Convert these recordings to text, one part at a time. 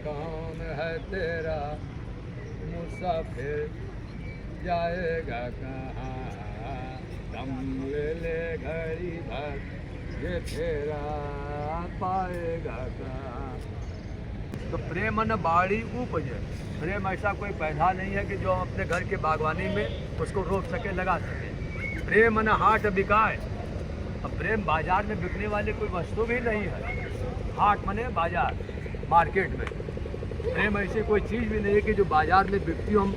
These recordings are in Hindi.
कौन है तेरा मुसाफिर जाएगा कहाँ, दम ले ले घड़ी भर ये फेरा पाएगा कहाँ। तो प्रेम न बाड़ी उपजे। प्रेम ऐसा कोई पैदा नहीं है कि जो हम अपने घर के बागवानी में उसको रोक सके, लगा सके। प्रेम न हाट बिकाए। अब प्रेम बाजार में बिकने वाली कोई वस्तु भी नहीं है। हाट मने बाजार, मार्केट में। प्रेम ऐसी कोई चीज़ भी नहीं है कि जो बाजार में बिकती हो, हम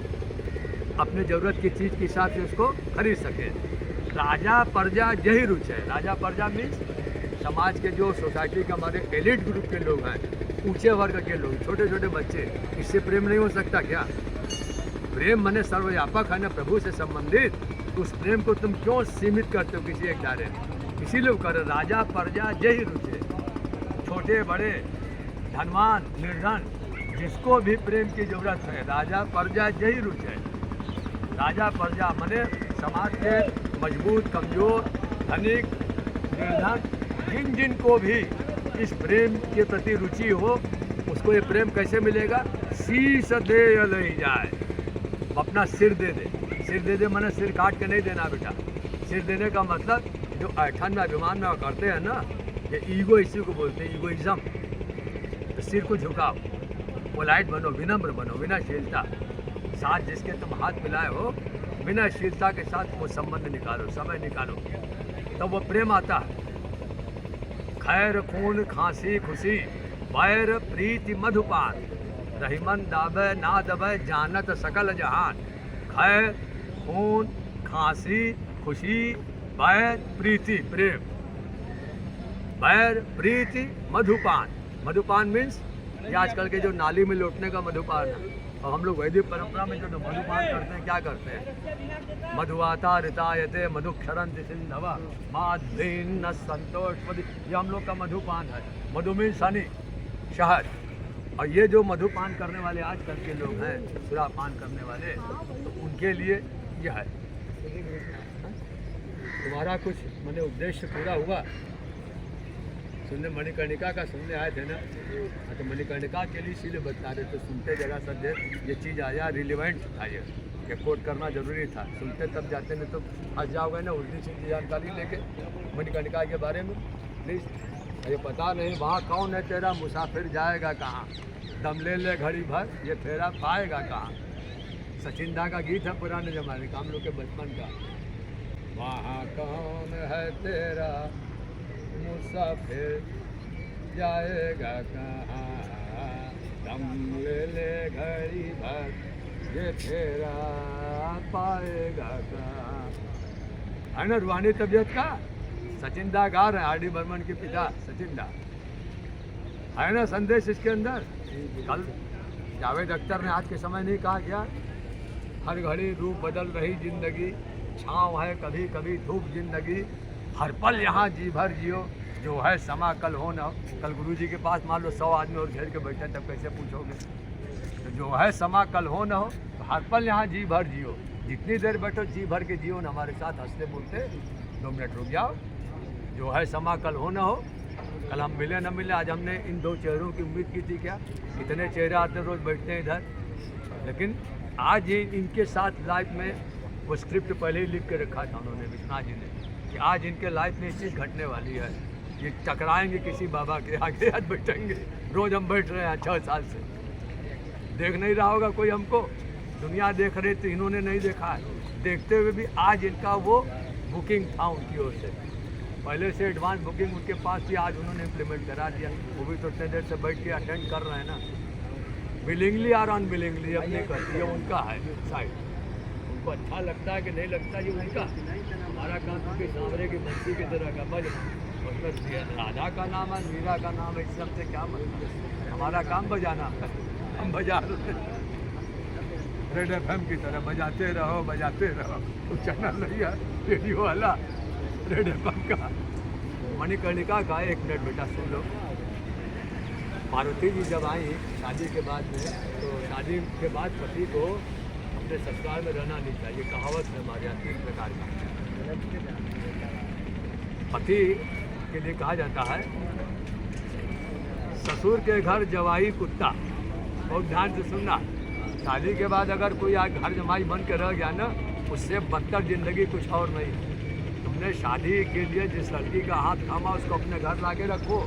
अपने ज़रूरत की चीज़ के हिसाब से उसको खरीद सकें। राजा प्रजा यही रुच है। राजा प्रजा मीन्स समाज के जो सोसाइटी के हमारे एलिट ग्रुप के लोग हैं, ऊंचे वर्ग के लोग, छोटे छोटे बच्चे, इससे प्रेम नहीं हो सकता क्या? प्रेम मने सर्वव्यापक है ना, प्रभु से संबंधित। उस प्रेम को तुम क्यों सीमित करते हो किसी एक दायरे में? इसीलिए वो कर राजा प्रजा यही रुच है। छोटे बड़े, धनवान निर्धन, जिसको भी प्रेम की जरूरत है, राजा प्रजा यही रुच है। राजा प्रजा मने समाज के मजबूत, कमजोर, धनिक, निर्धन, जिन को भी इस प्रेम के प्रति रुचि हो, उसको ये प्रेम कैसे मिलेगा? शीश दे ले जाए, अपना सिर दे दे। सिर दे दे मने सिर काट के नहीं देना बेटा। सिर देने का मतलब जो ऐठन में अभिमान में करते हैं ना, ये ईगो, इसी को बोलते हैं ईगोइज्म। तो सिर को झुकाओ, पोलाइट बनो, विनम्र बनो, विनयशीलता। साथ जिसके तुम हाथ मिलाए हो, विनयशीलता के साथ वो संबंध निकालो, समय निकालो, तब वो प्रेम आता है। खैर खून खांसी खुशी, बैर प्रीति मधुपान, रहीमन दाबे ना दबे जानत सकल जहान। खैर खून खांसी खुशी, बैर प्रीति प्रेम, बैर प्रीति मधुपान। मधुपान मीन्स ये आजकल के जो नाली में लौटने का मधुपान है। और हम लोग वैदिक परंपरा में जो मधुपान करते हैं, क्या करते हैं? मधुआता ऋतायते मधुक्षरंति सिंधवा माधीन संतोष मधु, ये हम लोग का मधुपान है। मधु मीन्स हनी, शहद। और ये जो मधुपान करने वाले आजकल के लोग हैं, सुरापान करने वाले, तो उनके लिए यह है। तुम्हारा कुछ मैंने उद्देश्य पूरा हुआ? सुनने मणिकर्णिका का सुनने आए थे ना, तो मणिकर्णिका के लिए इसीलिए बता रहे थे, सुनते जगह सब ये चीज़ आया, रिलेवेंट था, ये कोट करना जरूरी था। सुनते तब जाते, नहीं तो फंस जाओगे ना उल्टी सीधी जानकारी लेके मणिकर्णिका के बारे में। प्लीज़, ये पता नहीं वहाँ कौन है तेरा मुसाफिर जाएगा कहाँ, दम ले ले घड़ी भर ये फेरा पाएगा कहाँ। सचिन दा का गीत है पुराने ज़माने का, हम लोग के बचपन का। वहाँ कौन है तेरा मुसाफिर जाएगा कहाँ, दम ले ले घड़ी भर ये फेरा पाएगा कहाँ। है ना रूहानी तबीयत का? सचिन दा गा रहे हैं, आर डी बर्मन के पिता सचिन दा। है ना संदेश इसके अंदर? कल जावेद अख्तर ने आज के समय नहीं कहा क्या? हर घड़ी रूप बदल रही जिंदगी, छाँव है कभी कभी धूप जिंदगी, हर पल यहाँ जी भर जियो, जो है समा कल हो न हो। कल गुरुजी के पास मान लो 100 आदमी और घेर के बैठे, तब कैसे पूछोगे? तो जो है समा कल हो न हो, तो हर पल यहाँ जी भर जियो। जितनी देर बैठो जी भर के जियो न, हमारे साथ हंसते बोलते 2 मिनट रुक जाओ। जो है समा कल हो न हो। कल हम मिले न मिले, आज हमने इन 2 चेहरों की उम्मीद की थी क्या? इतने चेहरे आते रोज़ बैठते हैं इधर, लेकिन आज ही इनके साथ लाइफ में वो स्क्रिप्ट पहले ही लिख के रखा था उन्होंने, विश्वनाथ जी ने, कि आज इनके लाइफ में ये चीज़ घटने वाली है। ये टकराएंगे किसी बाबा के आगे, आज बैठेंगे। रोज़ हम बैठ रहे हैं 6 साल से, देख नहीं रहा होगा कोई हमको। दुनिया देख रही थी, इन्होंने नहीं देखा है। देखते हुए भी आज इनका वो बुकिंग था उनकी ओर से, पहले से एडवांस बुकिंग उनके पास थी, आज उन्होंने इम्प्लीमेंट करा दिया। वो भी तो इतने देर से बैठ के अटेंड कर रहे हैं ना, विलिंगली और अनविलिंगली अपने करती है, उनका है साइड। उनको अच्छा लगता है कि नहीं लगता, ये उनका। हमारा काम क्योंकि सांवरे की बंसी की तरह का बजना, उसमें राधा का नाम है, मीरा का नाम है, इस सबसे क्या मतलब? हमारा काम बजाना है, हम बजा रहे हैं। रेड FM की तरह बजाते रहो बजाते रहो। तो चैनल नहीं है रेडियो वाला, रेड FM का। मणिकर्णिका का 1 मिनट बेटा सुन लो। पार्वती जी जब आई शादी के बाद में, तो शादी के बाद पति को अपने ससुराल में रहना नहीं चाहिए। कहावत है हमारे यहाँ 3 प्रकार का। पति के लिए कहा जाता है, ससुर के घर जवाई कुत्ता, बहुत ध्यान से सुनना। शादी के बाद अगर कोई आज घर जमाई बन के रह गया ना, उससे बदतर जिंदगी कुछ और नहीं। तुमने शादी के लिए जिस लड़की का हाथ थामा उसको अपने घर ला के रखो,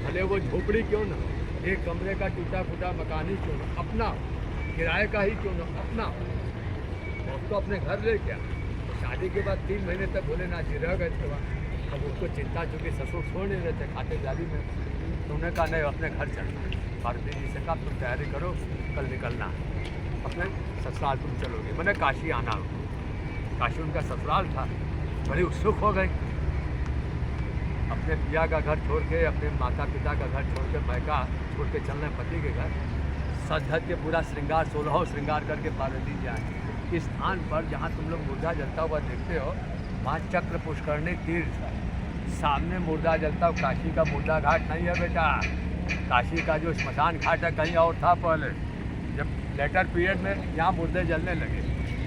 भले वो झोपड़ी क्यों ना, एक कमरे का टूटा फूटा मकान ही क्यों ना, अपना किराए का ही क्यों ना, अपना उसको अपने घर ले गया। तो शादी के बाद 3 महीने तक भोलेनाथ जी रह गए थे वहाँ। अब उसको चिंता, चूँकि ससुर छोड़ नहीं रहे थे खातिरदारी में, तो उन्होंने कहा नहीं अपने घर चलना। पार्वती जी से कहा तुम तैयारी करो, कल निकलना है, अपने ससुराल तुम चलोगे, मैंने काशी आना हो। काशी उनका ससुराल था। बड़ी उत्सुक हो गई, अपने पिया का घर छोड़ के, अपने माता पिता का घर छोड़ के, मैका छोड़ के चलना पति के घर। सज धज के पूरा श्रृंगार 16 श्रृंगार करके पार्वती जी आए इस स्थान पर जहाँ तुम लोग मुर्दा जलता हुआ देखते हो, वहाँ चक्र पुष्करणी तीर्थ, सामने मुर्दा जलता हुआ। काशी का मुर्दा घाट नहीं है बेटा, काशी का जो श्मशान घाट है कहीं और था पहले। जब लेटर पीरियड में यहाँ मुर्दे जलने लगे,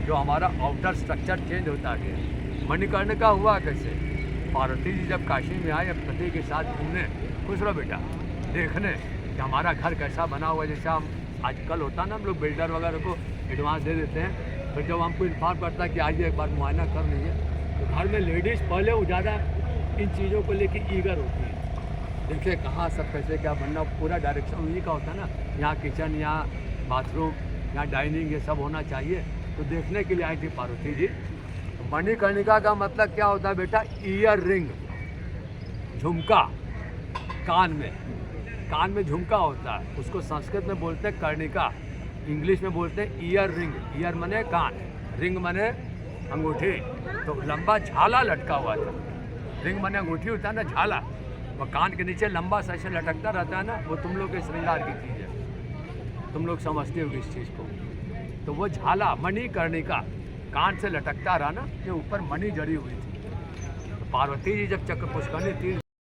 जो हमारा आउटर स्ट्रक्चर चेंज होता गया। मणिकर्णिका हुआ कैसे? पार्वती जी जब काशी में आए पति के साथ घूमने, खुश रहो बेटा, देखने कि हमारा घर कैसा बना हुआ। जैसे हम आजकल होता ना, हम लोग बिल्डर वगैरह को एडवांस दे देते हैं, फिर जब हमको इन्फॉर्म करता है कि आइए एक बार मुआयना कर लीजिए, तो घर में लेडीज़ पहले वो ज़्यादा इन चीज़ों को लेके ईगर होती है। देखिए कहाँ सब कैसे क्या बनना, पूरा डायरेक्शन उन्हीं का होता है ना। यहाँ किचन, यहाँ बाथरूम, यहाँ डाइनिंग, ये सब होना चाहिए। तो देखने के लिए आई थी पार्वती जी। मणिकर्णिका का मतलब क्या होता है बेटा? ईयर रिंग, झुमका, कान में झुमका होता है, उसको संस्कृत में बोलते हैं कर्णिका, इंग्लिश में बोलते हैं ईयर रिंग। ईयर मने कान, रिंग मने अंगूठी। तो लंबा झाला लटका हुआ था। रिंग मने अंगूठी होता है ना, झाला, वो कान के नीचे लंबा सा ऐसे लटकता रहता है ना, वो तुम लोग के श्रृंगार की चीज़ है, तुम लोग समझते हो इस चीज़ को। तो वो झाला मणिकर्णिका कान से लटकता रहा ना, ये ऊपर मणि जड़ी हुई थी। तो पार्वती जी जब चक्र पुष्करणी तीर्थ